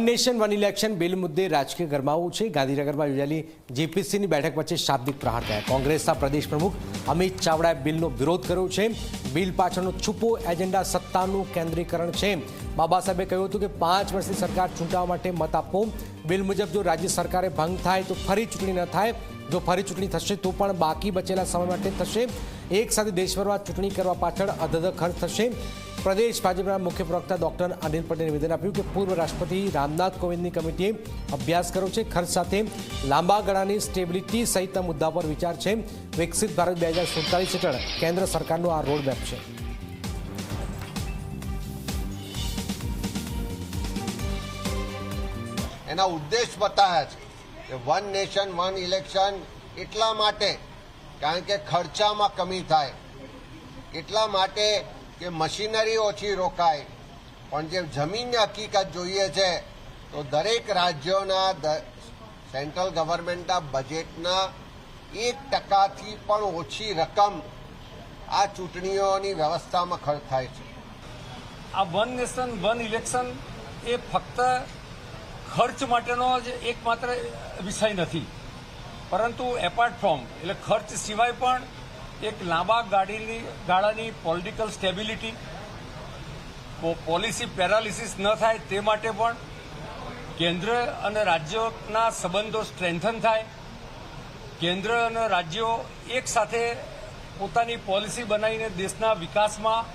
One nation one election bill મુદ્દે રાજકીય ગરમાવું છે। ગાંધીનગરમાં યોજાયેલી જીપીસીની બેઠક વચ્ચે શાબ્દિક પ્રહાર થયા। કોંગ્રેસના પ્રદેશ પ્રમુખ અમિત ચાવડાએ બિલનો વિરોધ કર્યો છે। બિલ પાછળનો છુપો એજન્ડા સત્તાનું કેન્દ્રીકરણ છે। બાબા સાહેબે કહ્યું હતું કે 5 વર્ષની સરકાર ચૂંટવા માટે મત આપો। બિલ મુજબ જો રાજ્ય સરકારે ભંગ થાય તો ફરી ચૂંટણી ન થાય। જો ફરી ચૂંટણી થશે તો પણ બાકી બચેલા સમય માટે થશે। એક સાથે દેશભરમાં ચૂંટણી કરવા પાછળ અધધ ખર્ચ થશે। પ્રદેશ ભાજપના મુખ્ય પ્રવક્તા ડોક્ટર અનિલ પટેલે નિવેદન આપ્યું કે પૂર્વ રાષ્ટ્રપતિ રામનાથ કોવિંદની કમિટીએ અભ્યાસ કર્યો છે। ખર્ચ સાથે લાંબા ગાળાની સ્ટેબિલિટી સહિતના મુદ્દા પર વિચાર છે। વિકસિત ભારત 2047 હેઠળ કેન્દ્ર સરકારનો આ રોડમેપ છે। એના ઉદ્દેશ બતાવ્યા છે કે વન નેશન વન ઇલેક્શન એટલા માટે કારણ કે ખર્ચામાં કમી થાય, એટલા માટે કે મશીનરી ઓછી રોકાય, પણ જે જમીનની હકીકત જોઈએ છે તો દરેક રાજ્યોના સેન્ટ્રલ ગવર્મેન્ટના બજેટના 1% પણ ઓછી રકમ આ ચૂંટણીઓની વ્યવસ્થામાં ખર્ચ થાય છે। આ વન નેશન વન ઇલેક્શન એ ફક્ત ખર્ચ માટેનો જ એકમાત્ર વિષય નથી, પરંતુ એપાર્ટ ફ્રોમ એટલે ખર્ચ સિવાય પણ એક લાંબા ગાળાની પોલિટિકલ સ્ટેબિલિટી, પોલિસી પેરાલિસિસ ન થાય તે માટે પણ, કેન્દ્ર અને રાજ્યોના સંબંધો સ્ટ્રેન્થન થાય, કેન્દ્ર અને રાજ્યો એક સાથે પોતાની પોલિસી બનાવીને દેશના વિકાસમાં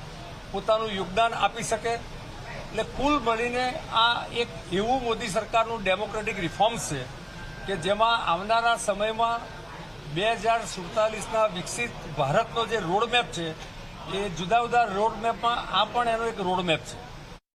પોતાનું યોગદાન આપી શકે। એટલે કુલ મળીને આ એક એવું મોદી સરકારનું ડેમોક્રેટિક રિફોર્મ્સ છે કે જેમાં આવનારા સમયમાં 2047ના વિકસિત ભારતનો જે રોડમેપ છે એ જુદા જુદા રોડમેપમાં આ પણ એનો એક રોડમેપ છે।